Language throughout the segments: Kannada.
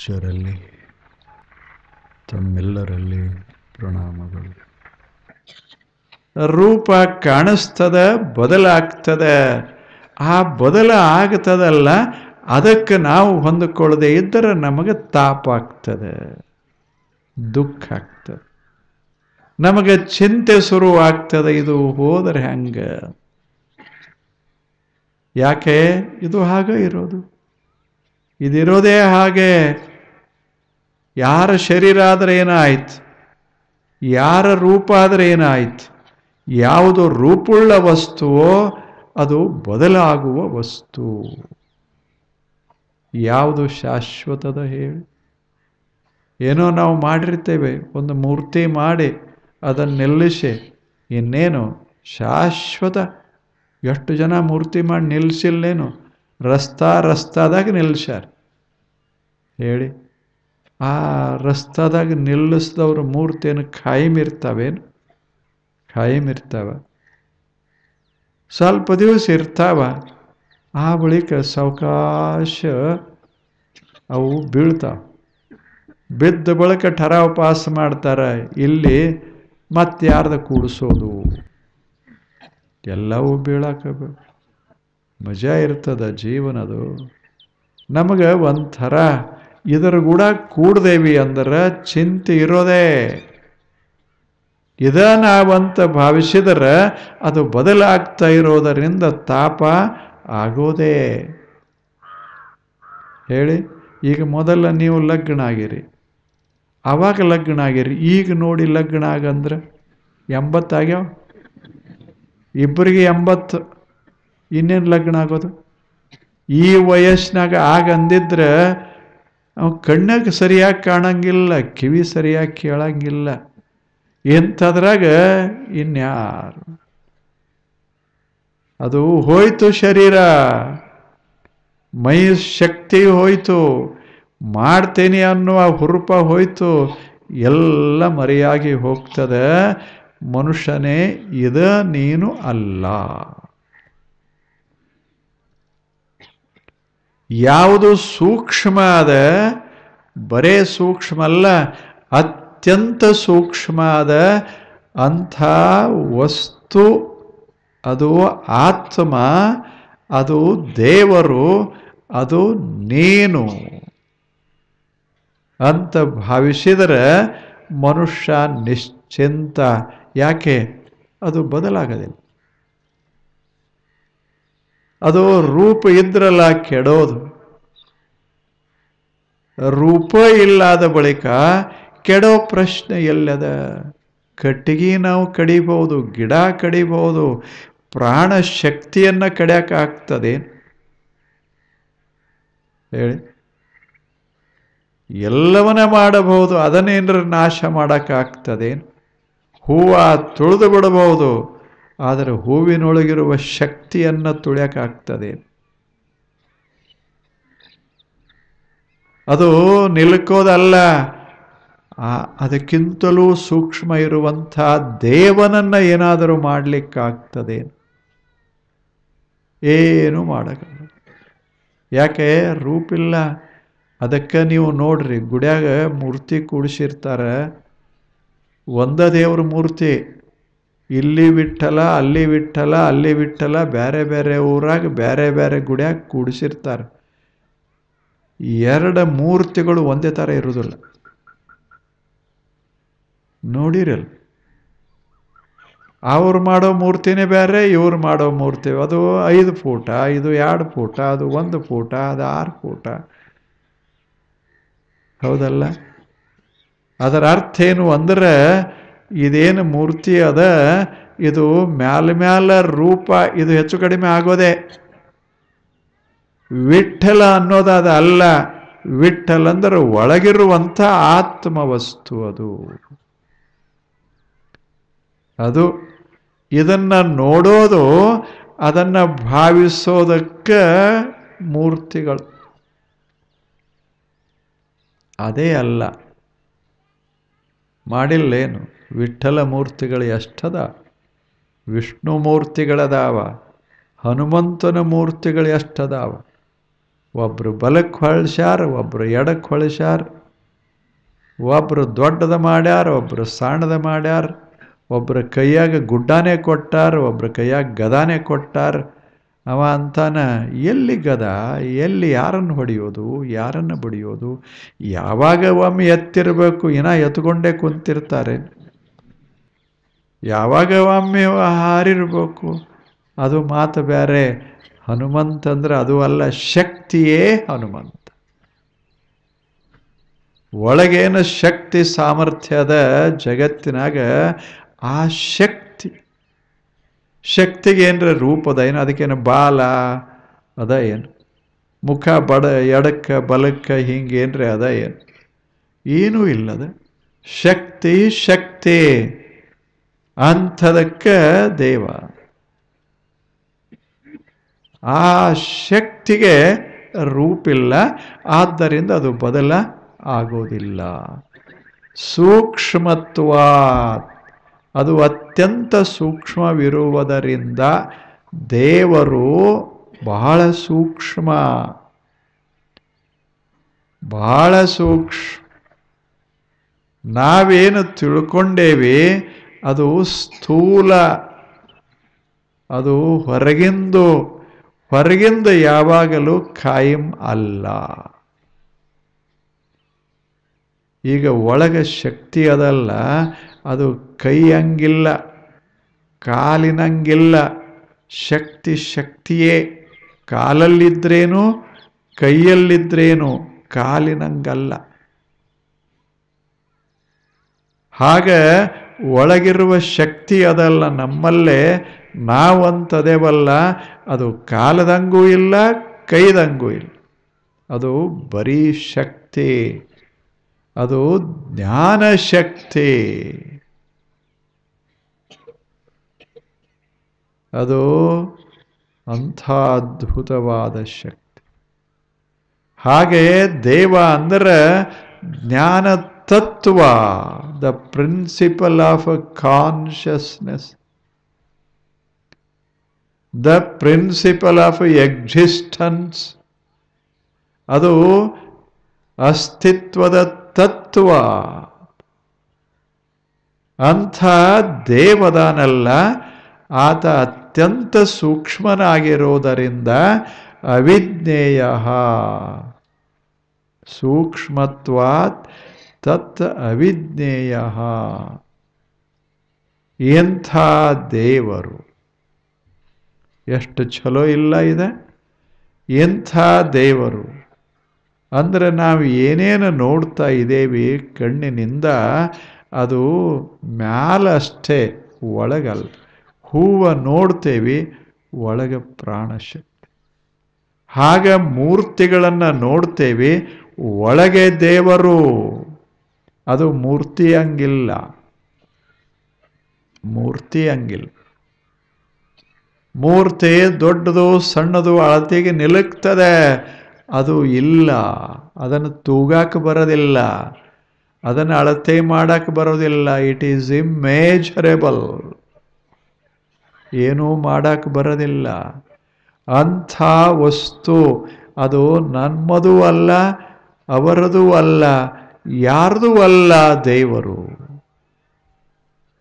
ಪೂಜ್ಯರಲ್ಲಿ ತಮ್ಮೆಲ್ಲರಲ್ಲಿ ಪ್ರಣಾಮಗಳು. ರೂಪ ಕಾಣಿಸ್ತದ, ಬದಲಾಗ್ತದೆ. ಆ ಬದಲ ಆಗ್ತದಲ್ಲ, ಅದಕ್ಕೆ ನಾವು ಹೊಂದಿಕೊಳ್ಳದೆ ಇದ್ದರೆ ನಮಗೆ ತಾಪ ಆಗ್ತದೆ, ದುಃಖ ಆಗ್ತದೆ, ನಮಗೆ ಚಿಂತೆ ಶುರುವಾಗ್ತದೆ. ಇದು ಹೋದರೆ ಹೆಂಗೆ? ಯಾಕೆ? ಇದು ಹಾಗೆ ಇರೋದು, ಇದಿರೋದೇ ಹಾಗೆ. ಯಾರ ಶರೀರ ಆದರೆ ಏನಾಯ್ತು, ಯಾರ ರೂಪ ಆದರೆ ಏನಾಯ್ತು? ಯಾವುದು ರೂಪುಳ್ಳ ವಸ್ತುವೋ ಅದು ಬದಲಾಗುವ ವಸ್ತು. ಯಾವುದು ಶಾಶ್ವತದ ಹೇಳಿ? ಏನೋ ನಾವು ಮಾಡಿರ್ತೇವೆ, ಒಂದು ಮೂರ್ತಿ ಮಾಡಿ ಅದನ್ನು ನಿಲ್ಲಿಸಿ, ಇನ್ನೇನು ಶಾಶ್ವತ? ಎಷ್ಟು ಜನ ಮೂರ್ತಿ ಮಾಡಿ ನಿಲ್ಲಿಸಿಲ್ಲೇನು? ರಸ್ತಾದಾಗ ನಿಲ್ಲಿಸ್ಯಾರ ಹೇಳಿ. ಆ ರಸ್ತಾದಾಗ ನಿಲ್ಲಿಸಿದವ್ರ ಮೂರ್ತಿಯನ್ನು ಖಾಯಂ ಇರ್ತಾವೇನು? ಖಾಯಂ ಇರ್ತಾವ? ಸ್ವಲ್ಪ ದಿವಸ ಇರ್ತಾವ, ಆ ಬಳಿಕ ಸಾವಕಾಶ ಅವು ಬೀಳ್ತಾವ. ಬಿದ್ದ ಬಳಿಕ ಠರಾವ ಪಾಸ್ ಮಾಡ್ತಾರೆ, ಇಲ್ಲಿ ಮತ್ತೆ ಯಾರ್ದ ಕೂಡಿಸೋದು? ಎಲ್ಲವೂ ಬೀಳಾಕ ಮಜಾ ಇರ್ತದ ಜೀವನದು. ನಮಗೆ ಒಂಥರ ಇದರ ಕೂಡ ಕೂಡ್ದೇವಿ ಅಂದ್ರೆ ಚಿಂತೆ ಇರೋದೇ. ಇದ ನಾವಂತ ಭಾವಿಸಿದರೆ ಅದು ಬದಲಾಗ್ತಾ ಇರೋದರಿಂದ ತಾಪ ಆಗೋದೇ. ಹೇಳಿ, ಈಗ ಮೊದಲ ನೀವು ಲಗ್ನ ಆಗಿರಿ, ಆವಾಗ ಲಗ್ನ ಆಗಿರಿ, ಈಗ ನೋಡಿ ಲಗ್ನ ಆಗಂದ್ರೆ 80 ಆಗ್ಯಾವ, ಇಬ್ಬರಿಗೆ 80, ಇನ್ನೇನು ಲಗ್ನ ಆಗೋದು? ಈ ವಯಸ್ಸಿನಾಗ ಆಗಂದಿದ್ರೆ ಅವ ಕಣ್ಣಾಗ ಸರಿಯಾಗಿ ಕಾಣಂಗಿಲ್ಲ, ಕಿವಿ ಸರಿಯಾಗಿ ಕೇಳಂಗಿಲ್ಲ, ಇಂಥದ್ರಾಗ ಇನ್ಯಾರು? ಅದು ಹೋಯ್ತು ಶರೀರ, ಮೈ ಶಕ್ತಿ ಹೋಯ್ತು, ಮಾಡ್ತೇನೆ ಅನ್ನುವ ಹುರುಪ ಹೋಯ್ತು, ಎಲ್ಲ ಮರೆಯಾಗಿ ಹೋಗ್ತದೆ. ಮನುಷ್ಯನೇ ಇದ ನೀನು ಅಲ್ಲ. ಯಾವುದು ಸೂಕ್ಷ್ಮ ಅದ, ಬರೇ ಸೂಕ್ಷ್ಮ ಅಲ್ಲ, ಅತ್ಯಂತ ಸೂಕ್ಷ್ಮ ಅದ ಅಂಥ ವಸ್ತು ಅದು ಆತ್ಮ, ಅದು ದೇವರು, ಅದು ನೀನು ಅಂತ ಭಾವಿಸಿದರೆ ಮನುಷ್ಯ ನಿಶ್ಚಿಂತ. ಯಾಕೆ? ಅದು ಬದಲಾಗದಿಲ್ಲ. ಅದು ರೂಪ ಇದ್ರಲ್ಲ ಕೆಡೋದು. ರೂಪ ಇಲ್ಲದ ಬಳಿಕ ಕೆಡೋ ಪ್ರಶ್ನೆ ಎಲ್ಲದ? ಕಟ್ಟಿಗೆ ನಾವು ಕಡಿಬಹುದು, ಗಿಡ ಕಡಿಬಹುದು, ಪ್ರಾಣ ಶಕ್ತಿಯನ್ನು ಕಡಿಯಕ್ಕಾಗ್ತದೆ ಹೇಳಿ? ಎಲ್ಲವನ್ನ ಮಾಡಬಹುದು, ಅದನ್ನೇನರ ನಾಶ ಮಾಡೋಕ್ಕಾಗ್ತದೆ? ಹೂವು ತುಳಿದು ಬಿಡಬಹುದು, ಆದರೆ ಹೂವಿನೊಳಗಿರುವ ಶಕ್ತಿಯನ್ನು ತುಳಿಯಕ್ಕಾಗ್ತದೆ? ಅದು ನಿಲ್ಕೋದಲ್ಲ, ಅದಕ್ಕಿಂತಲೂ ಸೂಕ್ಷ್ಮ ಇರುವಂಥ ದೇವನನ್ನ ಏನಾದರೂ ಮಾಡಲಿಕ್ಕಾಗ್ತದೆ? ಏನು ಮಾಡೋಕ್ಕಲ್ಲ. ಯಾಕೆ? ರೂಪಿಲ್ಲ. ಅದಕ್ಕೆ ನೀವು ನೋಡ್ರಿ, ಗುಡಿಯಾಗ ಮೂರ್ತಿ ಕೂಡಿಸಿರ್ತಾರೆ, ಒಂದ ದೇವ್ರ ಮೂರ್ತಿ, ಇಲ್ಲಿ ವಿಠಲ, ಅಲ್ಲಿ ವಿಠಲ, ಅಲ್ಲಿ ವಿಠಲ, ಬೇರೆ ಬೇರೆ ಊರಾಗ ಬೇರೆ ಬೇರೆ ಗುಡಿಯಾಗ ಕೂಡಿಸಿರ್ತಾರೆ. 2 ಮೂರ್ತಿಗಳು ಒಂದೇ ಥರ ಇರುವುದಿಲ್ಲ, ನೋಡಿರಲ್ಲ? ಅವ್ರು ಮಾಡೋ ಮೂರ್ತಿನೇ ಬೇರೆ, ಇವ್ರು ಮಾಡೋ ಮೂರ್ತಿ, ಅದು 5 ಫೂಟ, ಇದು 2 ಫೂಟ, ಅದು 1 ಫೂಟ, ಅದು 6 ಫೂಟ. ಹೌದಲ್ಲ? ಅದರ ಅರ್ಥ ಏನು ಅಂದ್ರೆ, ಇದೇನು ಮೂರ್ತಿ ಅದ, ಇದು ಮ್ಯಾಲ ರೂಪ, ಇದು ಹೆಚ್ಚು ಕಡಿಮೆ ಆಗೋದೆ. ವಿಠಲ ಅನ್ನೋದಾದ ಅಲ್ಲ, ವಿಠಲ್ ಅಂದ್ರೆ ಒಳಗಿರುವಂಥ ಆತ್ಮವಸ್ತು ಅದು. ಅದು ಇದನ್ನ ನೋಡೋದು, ಅದನ್ನ ಭಾವಿಸೋದಕ್ಕೆ ಮೂರ್ತಿಗಳು, ಅದೇ ಅಲ್ಲ. ಮಾಡಿಲ್ಲೇನು? ವಿಠಲ ಮೂರ್ತಿಗಳು ಎಷ್ಟದ? ವಿಷ್ಣು ಮೂರ್ತಿಗಳದಾವ, ಹನುಮಂತನ ಮೂರ್ತಿಗಳು ಎಷ್ಟದಾವ? ಒಬ್ಬರು ಬಲಕ್ಕೆ ಹೊಳ್ಸ್ಯಾರ, ಒಬ್ಬರು ಎಡಕ್ಕೆ ಹೊಳ್ಸ್ಯಾರ, ಒಬ್ಬರು ದೊಡ್ಡದ ಮಾಡ್ಯಾರ, ಒಬ್ಬರು ಸಣ್ಣದ ಮಾಡ್ಯಾರ, ಒಬ್ಬರ ಕೈಯಾಗ ಗುಡ್ಡಾನೇ ಕೊಟ್ಟಾರ, ಒಬ್ಬರ ಕೈಯಾಗ ಗದಾನೇ ಕೊಟ್ಟಾರ. ಅವ ಅಂತಾನ, ಎಲ್ಲಿ ಗದ, ಎಲ್ಲಿ ಯಾರನ್ನು ಹೊಡೆಯೋದು, ಯಾರನ್ನು ಬಡಿಯೋದು? ಯಾವಾಗ ಒಮ್ಮೆ ಎತ್ತಿರಬೇಕು, ಎತ್ಕೊಂಡೇ ಕುಂತಿರ್ತಾರೆ. ಯಾವಾಗ ಒಮ್ಮೆ ಹಾರಿರ್ಬೇಕು, ಅದು ಮಾತು ಬೇರೆ. ಹನುಮಂತಂದ್ರೆ ಅದು ಅಲ್ಲ, ಶಕ್ತಿಯೇ ಹನುಮಂತ. ಒಳಗೇನು ಶಕ್ತಿ ಸಾಮರ್ಥ್ಯದ ಜಗತ್ತಿನಾಗ ಆ ಶಕ್ತಿಗೆ ಏನರ ರೂಪದ ಏನು? ಅದಕ್ಕೇನು ಬಾಲ ಅದ ಏನು? ಮುಖ ಎಡಕ್ಕೆ ಬಲಕ್ಕೆ ಹಿಂಗೇನ್ರಿ ಅದ ಏನು? ಏನೂ ಇಲ್ಲದ ಶಕ್ತಿ ಅಂಥದಕ್ಕೆ ದೇವ. ಆ ಶಕ್ತಿಗೆ ರೂಪಿಲ್ಲ, ಆದ್ದರಿಂದ ಅದು ಬದಲ ಆಗೋದಿಲ್ಲ. ಸೂಕ್ಷ್ಮತ್ವ, ಅದು ಅತ್ಯಂತ ಸೂಕ್ಷ್ಮವಿರುವುದರಿಂದ ದೇವರು ಬಹಳ ಸೂಕ್ಷ್ಮ. ನಾವೇನು ತಿಳ್ಕೊಂಡೇವಿ ಅದು ಸ್ಥೂಲ, ಅದು ಹೊರಗಿಂದ ಯಾವಾಗಲೂ ಕಾಯಂ ಅಲ್ಲ. ಈಗ ಒಳಗ ಶಕ್ತಿ ಅದಲ್ಲ, ಅದು ಕೈಯಂಗಿಲ್ಲ, ಕಾಲಿನಂಗಿಲ್ಲ. ಶಕ್ತಿಯೇ. ಕಾಲಲ್ಲಿದ್ರೇನು, ಕೈಯಲ್ಲಿದ್ರೇನು, ಕಾಲಿನಂಗಲ್ಲ. ಹಾಗ ಒಳಗಿರುವ ಶಕ್ತಿ ಅದಲ್ಲ, ನಮ್ಮಲ್ಲೇ ನಾವಂತದೇವಲ್ಲ. ಅದು ಕಾಲದಂಗೂ ಇಲ್ಲ, ಕೈದಂಗೂ ಇಲ್ಲ. ಅದು ಬರೀ ಶಕ್ತಿ, ಅದು ಜ್ಞಾನ ಶಕ್ತಿ. ಅದು ಅಂಥ ಅದ್ಭುತವಾದ ಶಕ್ತಿ. ಹಾಗೆ ದೇವ ಅಂದರೆ ಜ್ಞಾನ ತತ್ವ, the principle of consciousness, the principle of existence. ಅದು ಅಸ್ತಿತ್ವದ ತತ್ವ. ಅಂಥ ದೇವದಾನಲ್ಲ, ಆತ ಅತ್ಯಂತ ಸೂಕ್ಷ್ಮನಾಗಿರುವುದರಿಂದ ಅವಿಜ್ಞೇಯ. ಸೂಕ್ಷ್ಮತ್ವಾತ್ ತತ್ ಅವಿಜ್ಞೇಯ. ಎಂಥ ದೇವರು, ಎಷ್ಟು ಚಲೋ ಇಲ್ಲ ಇದೆ. ಎಂಥ ದೇವರು ಅಂದರೆ ನಾವು ಏನೇನು ನೋಡ್ತಾ ಇದ್ದೇವೆ ಕಣ್ಣಿನಿಂದ, ಅದು ಮ್ಯಾಲಷ್ಟೇ, ಒಳಗಲ್ಲ. ಹೂವು ನೋಡ್ತೇವೆ, ಒಳಗೆ ಪ್ರಾಣಶಕ್ತಿ. ಹಾಗ ಮೂರ್ತಿಗಳನ್ನು ನೋಡ್ತೇವೆ, ಒಳಗೆ ದೇವರು. ಅದು ಮೂರ್ತಿ ಹಂಗಿಲ್ಲ. ಮೂರ್ತಿ ದೊಡ್ಡದು ಸಣ್ಣದು ಅಳತೆಗೆ ನಿಲುಕ್ತದೆ, ಅದು ಇಲ್ಲ. ಅದನ್ನು ತೂಗಾಕ ಬರೋದಿಲ್ಲ, ಅದನ್ನು ಅಳತೆ ಮಾಡಕ್ಕೆ ಬರೋದಿಲ್ಲ. It is immeasurable. ಏನೂ ಮಾಡಕ್ಕೆ ಬರೋದಿಲ್ಲ. ಅಂಥ ವಸ್ತು ಅದು ನಮ್ಮದೂ ಅಲ್ಲ, ಅವರದೂ ಅಲ್ಲ, ಯಾರ್ದೂ ಅಲ್ಲ ದೇವರು.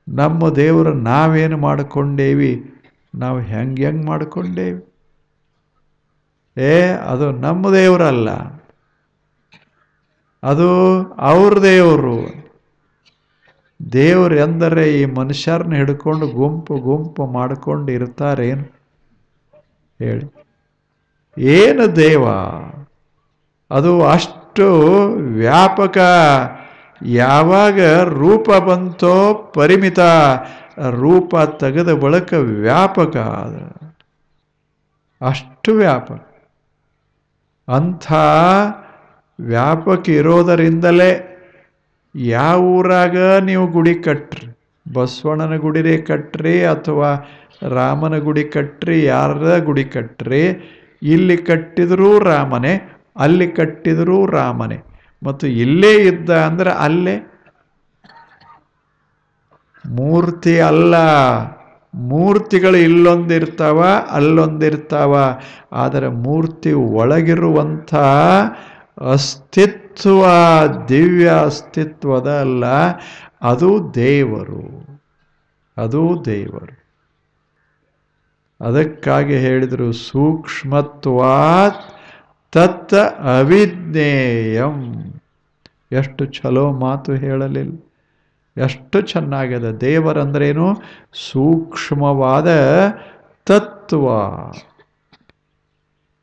ನಮ್ಮ ದೇವರು ನಾವೇನು ಮಾಡಿಕೊಂಡೇವಿ, ನಾವು ಹೆಂಗೆ ಮಾಡಿಕೊಂಡೇವಿ. ಅದು ನಮ್ಮ ದೇವರಲ್ಲ, ಅದು ಅವ್ರ ದೇವರು. ದೇವರು ಎಂದರೆ ಈ ಮನುಷ್ಯರನ್ನ ಹಿಡ್ಕೊಂಡು ಗುಂಪು ಮಾಡಿಕೊಂಡು ಇರ್ತಾರೇನು ಹೇಳಿ? ಏನು ದೇವ? ಅದು ಅಷ್ಟು ವ್ಯಾಪಕ. ಯಾವಾಗ ರೂಪ ಬಂತೋ ಪರಿಮಿತ, ರೂಪ ತೆಗೆದ ಬಳಿಕ ವ್ಯಾಪಕ. ಅಷ್ಟು ವ್ಯಾಪಕ. ಅಂಥ ವ್ಯಾಪಕ ಇರೋದರಿಂದಲೇ ಯಾವ ಊರಾಗ ನೀವು ಗುಡಿ ಕಟ್ಟ್ರಿ, ಬಸವಣ್ಣನ ಗುಡಿರೇ ಕಟ್ಟ್ರಿ ಅಥವಾ ರಾಮನ ಗುಡಿ ಕಟ್ಟ್ರಿ, ಯಾರದ ಗುಡಿ ಕಟ್ಟ್ರಿ, ಇಲ್ಲಿ ಕಟ್ಟಿದರೂ ರಾಮನೇ, ಅಲ್ಲಿ ಕಟ್ಟಿದರೂ ರಾಮನೇ. ಮತ್ತು ಇಲ್ಲೇ ಇದ್ದ ಅಂದ್ರೆ ಅಲ್ಲೇ ಮೂರ್ತಿ ಅಲ್ಲ, ಮೂರ್ತಿಗಳು ಇಲ್ಲೊಂದಿರ್ತಾವ ಅಲ್ಲೊಂದಿರ್ತಾವ, ಆದರೆ ಮೂರ್ತಿ ಒಳಗಿರುವಂಥ ಅಸ್ತಿತ್ವ ದಿವ್ಯ ಅಸ್ತಿತ್ವದ ಅಲ್ಲ, ಅದು ದೇವರು, ಅದು ದೇವರು. ಅದಕ್ಕಾಗಿ ಹೇಳಿದರು ಸೂಕ್ಷ್ಮತ್ವಾತ್ ತತ್ ಅವಿಜ್ಞೇಯಂ. ಎಷ್ಟು ಚಲೋ ಮಾತು ಹೇಳಲಿಲ್ಲ, ಎಷ್ಟು ಚೆನ್ನಾಗಿದೆ. ದೇವರಂದ್ರೇನು? ಸೂಕ್ಷ್ಮವಾದ ತತ್ವ.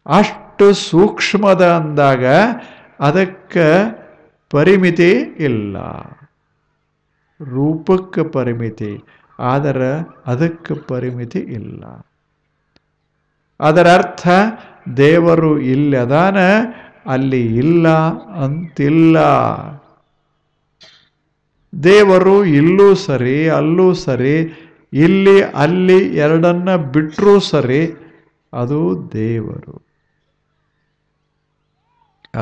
ಅಷ್ಟು ಸೂಕ್ಷ್ಮದ ಅಂದಾಗ ಅದಕ್ಕೆ ಪರಿಮಿತಿ ಇಲ್ಲ. ರೂಪಕ್ಕೆ ಪರಿಮಿತಿ, ಆದರೆ ಅದಕ್ಕೆ ಪರಿಮಿತಿ ಇಲ್ಲ. ಅದರ ಅರ್ಥ ದೇವರು ಇಲ್ಲದಾನ, ಅಲ್ಲಿ ಇಲ್ಲ ಅಂತಿಲ್ಲ. ದೇವರು ಇಲ್ಲೂ ಸರಿ ಅಲ್ಲೂ ಸರಿ, ಇಲ್ಲಿ ಅಲ್ಲಿ ಎರಡನ್ನ ಬಿಟ್ಟರೂ ಸರಿ, ಅದು ದೇವರು,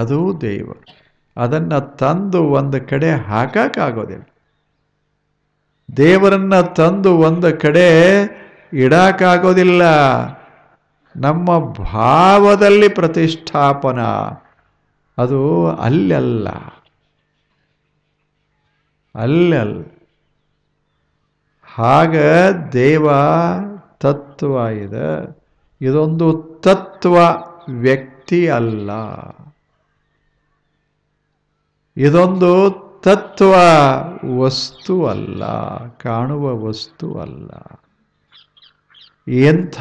ಅದು ದೇವರು. ಅದನ್ನು ತಂದು ಒಂದು ಕಡೆ ಹಾಕಕ್ಕಾಗೋದಿಲ್ಲ. ದೇವರನ್ನ ತಂದು ಒಂದು ಕಡೆ ಇಡಕ್ಕಾಗೋದಿಲ್ಲ. ನಮ್ಮ ಭಾವದಲ್ಲಿ ಪ್ರತಿಷ್ಠಾಪನ, ಅದು ಅಲ್ಲಲ್ಲ, ಅಲ್ಲಲ್ಲ. ಹಾಗ ದೇವ ತತ್ವ ಇದೆ. ಇದೊಂದು ತತ್ವ, ವ್ಯಕ್ತಿ ಅಲ್ಲ. ಇದೊಂದು ತತ್ವ, ವಸ್ತು ಅಲ್ಲ, ಕಾಣುವ ವಸ್ತು ಅಲ್ಲ. ಎಂಥ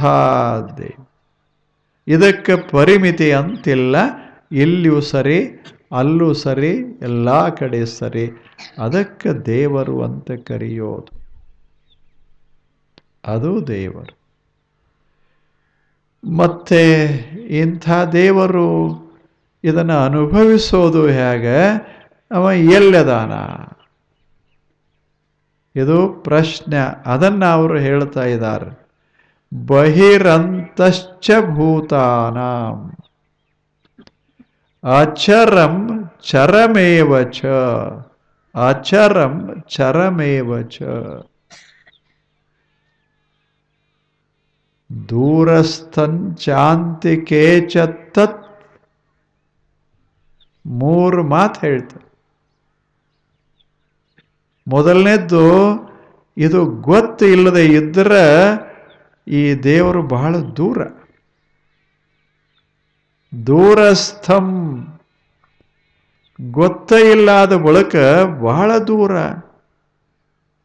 ದೇವ! ಇದಕ್ಕೆ ಪರಿಮಿತಿ ಅಂತಿಲ್ಲ. ಇಲ್ಲಿಯೂ ಸರಿ ಅಲ್ಲೂ ಸರಿ, ಎಲ್ಲ ಕಡೆ ಸರಿ. ಅದಕ್ಕೆ ದೇವರು ಅಂತ ಕರೆಯೋದು, ಅದು ದೇವರು. ಮತ್ತೆ ಇಂಥ ದೇವರು ಇದನ್ನು ಅನುಭವಿಸೋದು ಹೇಗೆ? ಅವ ಎಲ್ಲದಾನ? ಇದು ಪ್ರಶ್ನೆ. ಅದನ್ನು ಅವರು ಹೇಳ್ತಾ ಇದ್ದಾರೆ. ಬಹಿರಂತಶ್ಚ ಭೂತಾನಾಂ ಅಚರಂ ಚರಮೇವ ಚ, ಅಚರಂ ಚರಮೇವ ಚ. ದೂರಸ್ಥಂಚಾಂತಿಕೆ ಚ ತತ್. ಮೂರು ಮಾತು ಹೇಳ್ತಾರೆ. ಮೊದಲನೇದ್ದು, ಇದು ಗೊತ್ತು ಇಲ್ಲದೆ ಇದ್ದರೆ ಈ ದೇವರು ಬಹಳ ದೂರ. ದೂರಸ್ಥಂ, ಗೊತ್ತೇ ಇಲ್ಲದ ಬಳಿಕ ಬಹಳ ದೂರ.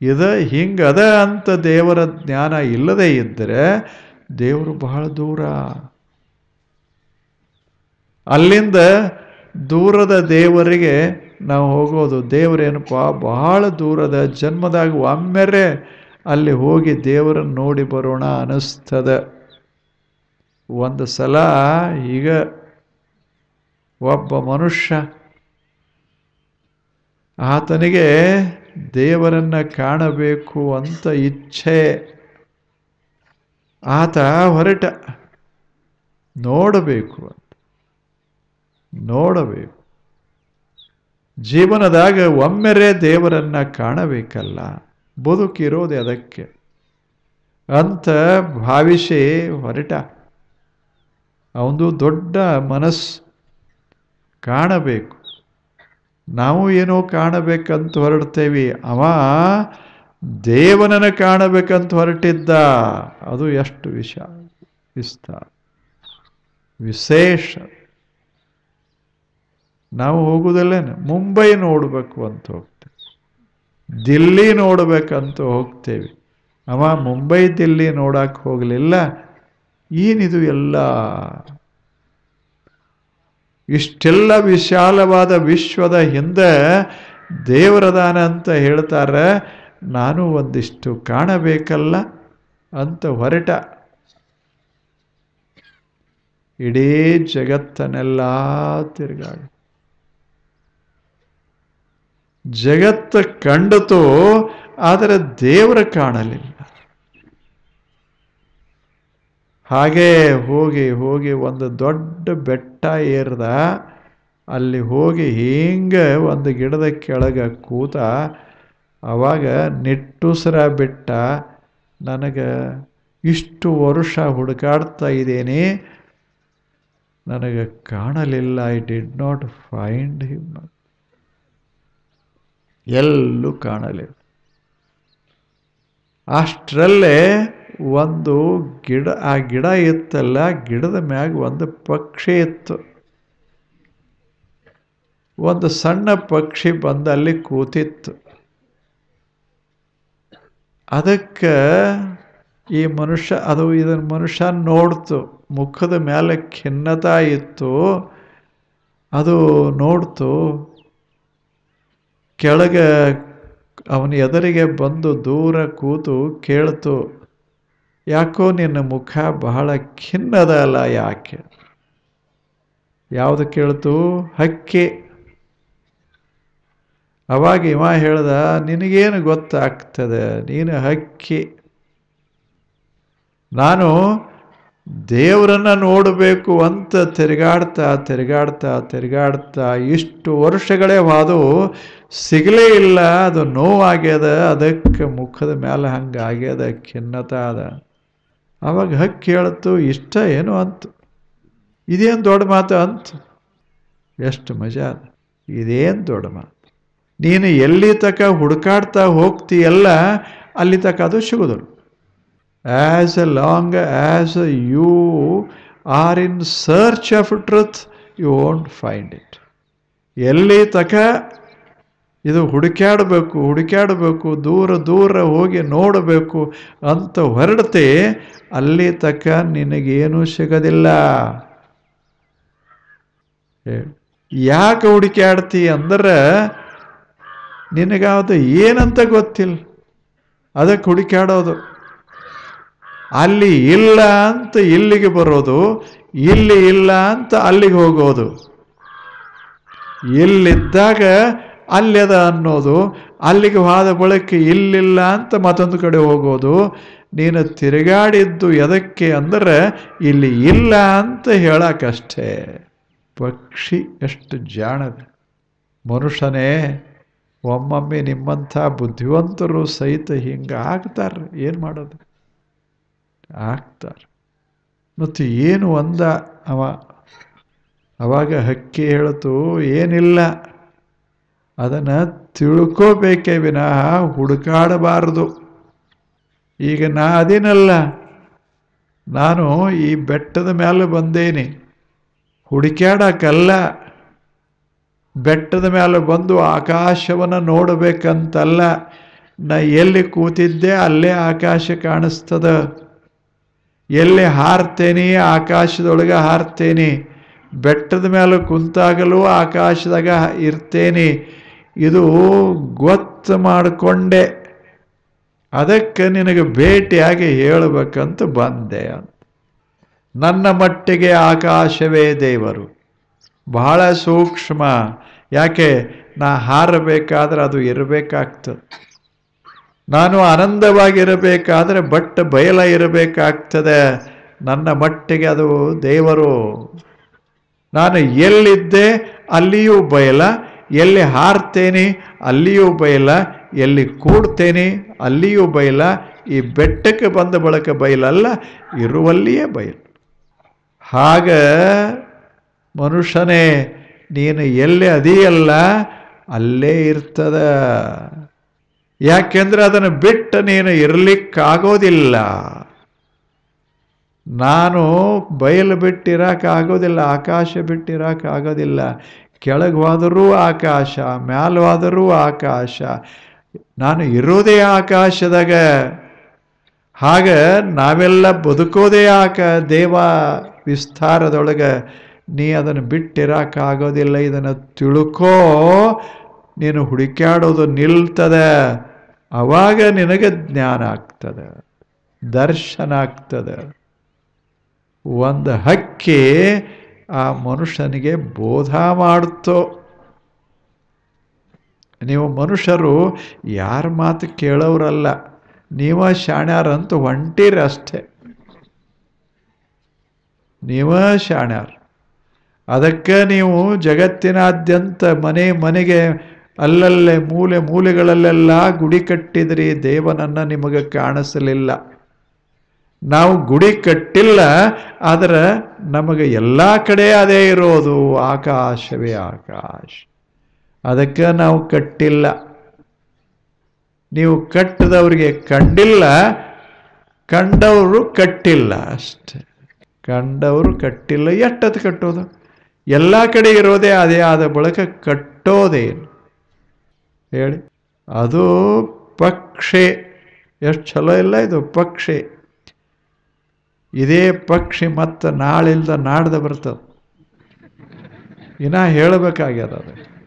ಇದು ಹಿಂಗದ ಅಂತ ದೇವರ ಜ್ಞಾನ ಇಲ್ಲದೆ ಇದ್ದರೆ ದೇವರು ಬಹಳ ದೂರ. ಅಲ್ಲಿಂದ ದೂರದ ದೇವರಿಗೆ ನಾವು ಹೋಗೋದು. ದೇವರೇನಪ್ಪ ಬಹಳ ದೂರದ, ಜನ್ಮದಾಗ ಒಮ್ಮೆರೆ ಅಲ್ಲಿ ಹೋಗಿ ದೇವರನ್ನು ನೋಡಿ ಬರೋಣ ಅನಿಸ್ತದ. ಒಂದು ಸಲ ಈಗ ಒಬ್ಬ ಮನುಷ್ಯ, ಆತನಿಗೆ ದೇವರನ್ನ ಕಾಣಬೇಕು ಅಂತ ಇಚ್ಛೆ. ಆತ ಹೊರಟ, ನೋಡಬೇಕು ಅಂತ. ನೋಡಬೇಕು, ಜೀವನದಾಗ ಒಮ್ಮೆರೆ ದೇವರನ್ನ ಕಾಣಬೇಕಲ್ಲ, ಬದುಕಿರೋದೆ ಅದಕ್ಕೆ ಅಂತ ಭಾವಿಸಿ ಹೊರಟ. ಅವನು ದೊಡ್ಡ ಮನಸ್ಸು, ಕಾಣಬೇಕು. ನಾವು ಏನೋ ಕಾಣಬೇಕಂತ ಹೊರಡ್ತೇವೆ, ಅವ ದೇವನನ್ನು ಕಾಣಬೇಕಂತ ಹೊರಟಿದ್ದ. ಅದು ಎಷ್ಟು ವಿಸ್ತಾರ, ವಿಶೇಷ. ನಾವು ಹೋಗುವುದಲ್ಲೇನು ಮುಂಬೈ ನೋಡಬೇಕು ಅಂತ ಹೋಗ್ತೇವೆ, ದಿಲ್ಲಿ ನೋಡಬೇಕಂತ ಹೋಗ್ತೇವೆ. ಅವ ಮುಂಬೈ ದಿಲ್ಲಿ ನೋಡಕ್ಕೆ ಹೋಗಲಿಲ್ಲ. ಏನಿದು ಎಲ್ಲ? ಇಷ್ಟೆಲ್ಲ ವಿಶಾಲವಾದ ವಿಶ್ವದ ಹಿಂದೆ ದೇವರದಾನ ಅಂತ ಹೇಳ್ತಾರೆ. ನಾನು ಒಂದಿಷ್ಟು ಕಾಣಬೇಕಲ್ಲ ಅಂತ ಹೊರಟ. ಇಡೀ ಜಗತ್ತನ್ನೆಲ್ಲ ತಿರುಗಾಡಿ, ಜಗತ್ತು ಕಂಡಿತು, ಆದರೆ ದೇವರ ಕಾಣಲಿಲ್ಲ. ಹಾಗೇ ಹೋಗಿ ಹೋಗಿ ಒಂದು ದೊಡ್ಡ ಬೆಟ್ಟ ಏರ್ದ. ಅಲ್ಲಿ ಹೋಗಿ ಹಿಂಗೆ ಒಂದು ಗಿಡದ ಕೆಳಗೆ ಕೂತ. ಅವಾಗ ನಿಟ್ಟುಸಿರ ಬಿಟ್ಟ. ನನಗೆ ಇಷ್ಟು ವರ್ಷ ಹುಡುಕಾಡ್ತಾ ಇದ್ದೇನೆ, ನನಗೆ ಕಾಣಲಿಲ್ಲ. I did not find him. ಎಲ್ಲೂ ಕಾಣಲಿಲ್ಲ. ಅಷ್ಟರಲ್ಲೇ ಒಂದು ಗಿಡ, ಆ ಗಿಡ ಇತ್ತಲ್ಲ, ಗಿಡದ ಮ್ಯಾಗ ಒಂದು ಪಕ್ಷಿ ಇತ್ತು. ಒಂದು ಸಣ್ಣ ಪಕ್ಷಿ ಬಂದಲ್ಲಿ ಕೂತಿತ್ತು. ಅದಕ್ಕೆ ಈ ಮನುಷ್ಯ, ಅದು ಇದನ್ನು ಮನುಷ್ಯ ನೋಡ್ತು. ಮುಖದ ಮೇಲೆ ಖಿನ್ನತಾ ಇತ್ತು. ಅದು ನೋಡ್ತು. ಕೆಳಗೆ ಅವನ ಎದುರಿಗೆ ಬಂದು ದೂರ ಕೂತು ಕೇಳ್ತು, ಯಾಕೋ ನಿನ್ನ ಮುಖ ಬಹಳ ಖಿನ್ನದ ಅಲ್ಲ, ಯಾಕೆ? ಯಾವುದು ಕೇಳ್ತು? ಹಕ್ಕಿ. ಅವಾಗ ಇವ ಹೇಳ್ದ, ನಿನಗೇನು ಗೊತ್ತಾಗ್ತದೆ, ನೀನು ಹಕ್ಕಿ. ನಾನು ದೇವರನ್ನ ನೋಡಬೇಕು ಅಂತ ತಿರುಗಾಡ್ತಾ ಇಷ್ಟು ವರ್ಷಗಳೇ ಹೋದವು, ಸಿಗಲೇ ಇಲ್ಲ. ಅದು ನೋವಾಗ್ಯದ, ಅದಕ್ಕೆ ಮುಖದ ಮೇಲೆ ಹಂಗಾಗ್ಯದ, ಖಿನ್ನತ ಅದ. ಅವಾಗ ಹಕ್ಕಿ ಹೇಳ್ತು, ಇಷ್ಟ ಏನು ಅಂತ, ಇದೇನು ದೊಡ್ಡ ಮಾತು ಅಂತ. ಎಷ್ಟು ಮಜಾ ಅದ, ಇದೇನು ದೊಡ್ಡ ಮಾತು. ನೀನು ಎಲ್ಲಿ ತನಕ ಹುಡುಕಾಡ್ತಾ ಹೋಗ್ತೀಯಲ್ಲ, ಅಲ್ಲಿ ತನಕ ಅದು ಸಿಗೋದಿಲ್ಲ. As long as you are in search of truth, you won't find it. ಎಲ್ಲಿ ತನಕ ಇದು ಹುಡುಕಾಡಬೇಕು, ದೂರ ಹೋಗಿ ನೋಡಬೇಕು ಅಂತ ಹೊರಡ್ತೆ, ಅಲ್ಲಿ ತನಕ ನಿನಗೇನು ಸಿಗೋದಿಲ್ಲ. ಯಾಕೆ ಹುಡುಕಾಡ್ತಿ ಅಂದ್ರೆ ನಿನಗಾವುದು ಏನಂತ ಗೊತ್ತಿಲ್ಲ, ಅದಕ್ಕೆ ಹುಡುಕಾಡೋದು. ಅಲ್ಲಿ ಇಲ್ಲ ಅಂತ ಇಲ್ಲಿಗೆ ಬರೋದು, ಇಲ್ಲಿ ಇಲ್ಲ ಅಂತ ಅಲ್ಲಿಗೆ ಹೋಗೋದು, ಇಲ್ಲಿದ್ದಾಗ ಅಲ್ಲದ ಅನ್ನೋದು, ಅಲ್ಲಿಗೆ ಹೋದ ಬಳಿಕ ಇಲ್ಲಿಲ್ಲ ಅಂತ ಮತ್ತೊಂದು ಕಡೆ ಹೋಗೋದು. ನೀನು ತಿರುಗಾಡಿದ್ದು ಎದಕ್ಕೆ ಅಂದ್ರೆ ಇಲ್ಲಿ ಇಲ್ಲ ಅಂತ ಹೇಳಕ್ಕಷ್ಟೇ. ಪಕ್ಷಿ ಎಷ್ಟು ಜಾಣದ. ಮನುಷ್ಯನೇ ಒಮ್ಮೊಮ್ಮೆ ನಿಮ್ಮಂಥ ಬುದ್ಧಿವಂತರು ಸಹಿತ ಹಿಂಗೆ ಆಗ್ತಾರೆ. ಏನು ಮಾಡೋದು, ಆಗ್ತಾರೆ. ಮತ್ತು ಏನು ಒಂದ ಅವಾಗ ಹಕ್ಕಿ ಹೇಳ್ತು, ಏನಿಲ್ಲ, ಅದನ್ನು ತಿಳ್ಕೋಬೇಕೇ ವಿನಃ ಹುಡುಕಾಡಬಾರದು. ಈಗ ನಾ ಅದೇನಲ್ಲ, ನಾನು ಈ ಬೆಟ್ಟದ ಮೇಲೆ ಬಂದೇನೆ, ಹುಡುಕ್ಯಾಡಕ್ಕಲ್ಲ. ಬೆಟ್ಟದ ಮೇಲೆ ಬಂದು ಆಕಾಶವನ್ನು ನೋಡಬೇಕಂತಲ್ಲ. ನಾ ಎಲ್ಲಿ ಕೂತಿದ್ದೆ ಅಲ್ಲೇ ಆಕಾಶ ಕಾಣಿಸ್ತದ. ಎಲ್ಲಿ ಹಾರ್ತೇನೆ ಆಕಾಶದೊಳಗೆ ಹಾರ್ತೇನೆ, ಬೆಟ್ಟದ ಮೇಲೆ ಕುಂತಾಗಲೂ ಆಕಾಶದಾಗ ಇರ್ತೇನೆ. ಇದು ಗೊತ್ತು ಮಾಡಿಕೊಂಡೆ, ಅದಕ್ಕೆ ನಿನಗೆ ಭೇಟಿಯಾಗಿ ಹೇಳಬೇಕಂತ ಬಂದೆ ಅಂತ. ನನ್ನ ಮಟ್ಟಿಗೆ ಆಕಾಶವೇ ದೇವರು, ಬಹಳ ಸೂಕ್ಷ್ಮ. ಯಾಕೆ? ನಾ ಹಾರಬೇಕಾದ್ರೆ ಅದು ಇರಬೇಕಾಗ್ತದೆ. ನಾನು ಆನಂದವಾಗಿರಬೇಕಾದ್ರೆ ಬಯಲ ಇರಬೇಕಾಗ್ತದೆ. ನನ್ನ ಮಟ್ಟಿಗೆ ಅದು ದೇವರು. ನಾನು ಎಲ್ಲಿದ್ದೆ ಅಲ್ಲಿಯೂ ಬಯಲ, ಎಲ್ಲಿ ಹಾರ್ತೇನೆ ಅಲ್ಲಿಯೂ ಬಯಲ, ಎಲ್ಲಿ ಕೂಡ್ತೇನೆ ಅಲ್ಲಿಯೂ ಬಯಲ. ಈ ಬೆಟ್ಟಕ್ಕೆ ಬಂದ ಬಳಿಕ ಬಯಲಲ್ಲ, ಇರುವಲ್ಲಿಯೇ ಬಯಲು. ಹಾಗ ಮನುಷ್ಯನೇ, ನೀನು ಎಲ್ಲಿ ಅದೀಯಲ್ಲ ಅಲ್ಲೇ ಇರ್ತದ. ಯಾಕೆಂದ್ರೆ ಅದನ್ನು ಬಿಟ್ಟು ನೀನು ಇರಲಿಕ್ಕಾಗೋದಿಲ್ಲ. ನಾನು ಬಯಲು ಬಿಟ್ಟಿರೋಕ್ಕಾಗೋದಿಲ್ಲ, ಆಕಾಶ ಬಿಟ್ಟಿರೋಕ್ಕಾಗೋದಿಲ್ಲ. ಕೆಳಗೆ ಹೋದರೂ ಆಕಾಶ, ಮ್ಯಾಲೆ ಹೋದರೂ ಆಕಾಶ, ನಾನು ಇರೋದೇ ಆಕಾಶದಾಗ. ಹಾಗ ನಾವೆಲ್ಲ ಬದುಕೋದೇ ದೇವ ವಿಸ್ತಾರದೊಳಗೆ. ನೀ ಅದನ್ನು ಬಿಟ್ಟಿರೋಕ್ಕಾಗೋದಿಲ್ಲ. ಇದನ್ನು ತಿಳ್ಕೋ. ನೀನು ಹುಡುಕ್ಯಾಡೋದು ನಿಲ್ತದೆ. ಅವಾಗ ನಿನಗೆ ಜ್ಞಾನ ಆಗ್ತದೆ, ದರ್ಶನ ಆಗ್ತದೆ. ಒಂದು ಹಕ್ಕಿ ಆ ಮನುಷ್ಯನಿಗೆ ಬೋಧ ಮಾಡುತ್ತೋ. ನೀವು ಮನುಷ್ಯರು ಯಾರ ಮಾತು ಕೇಳೋರಲ್ಲ, ನೀವ ಶಾಣ್ಯಾರಂತೂ ಹೊಂಟಿರಷ್ಟೇ. ನೀವ ಶಾಣ್ಯಾರ. ಅದಕ್ಕೆ ನೀವು ಜಗತ್ತಿನಾದ್ಯಂತ ಮನೆಗೆ ಅಲ್ಲಲ್ಲೇ ಮೂಲೆ ಮೂಲೆಗಳಲ್ಲೆಲ್ಲ ಗುಡಿ ಕಟ್ಟಿದ್ರಿ, ದೇವನನ್ನು ನಿಮಗೆ ಕಾಣಿಸಲಿಲ್ಲ. ನಾವು ಗುಡಿ ಕಟ್ಟಿಲ್ಲ, ಆದರೆ ನಮಗೆ ಎಲ್ಲ ಕಡೆ ಅದೇ ಇರೋದು, ಆಕಾಶವೇ ಆಕಾಶ. ಅದಕ್ಕೆ ನಾವು ಕಟ್ಟಿಲ್ಲ. ನೀವು ಕಟ್ಟಿದವ್ರಿಗೆ ಕಂಡಿಲ್ಲ, ಕಂಡವರು ಕಟ್ಟಿಲ್ಲ ಅಷ್ಟೆ. ಕಂಡವರು ಕಟ್ಟಿಲ್ಲ. ಎಷ್ಟತ್ತು ಕಟ್ಟೋದು? ಎಲ್ಲ ಕಡೆ ಇರೋದೇ ಅದೇ ಆದ ಬಳಿಕ ಕಟ್ಟೋದೇನು ಹೇಳಿ? ಅದು ಪಕ್ಷಿ. ಎಷ್ಟು ಚಲೋ ಇಲ್ಲ ಇದು ಪಕ್ಷಿ. ಇದೇ ಪಕ್ಷಿ ಮತ್ತು ನಾಳಿಲ್ದ ನಾಡ್ದ ಬರ್ತದೆ. ಇನ್ನ ಹೇಳಬೇಕಾಗ್ಯದ ಅದು.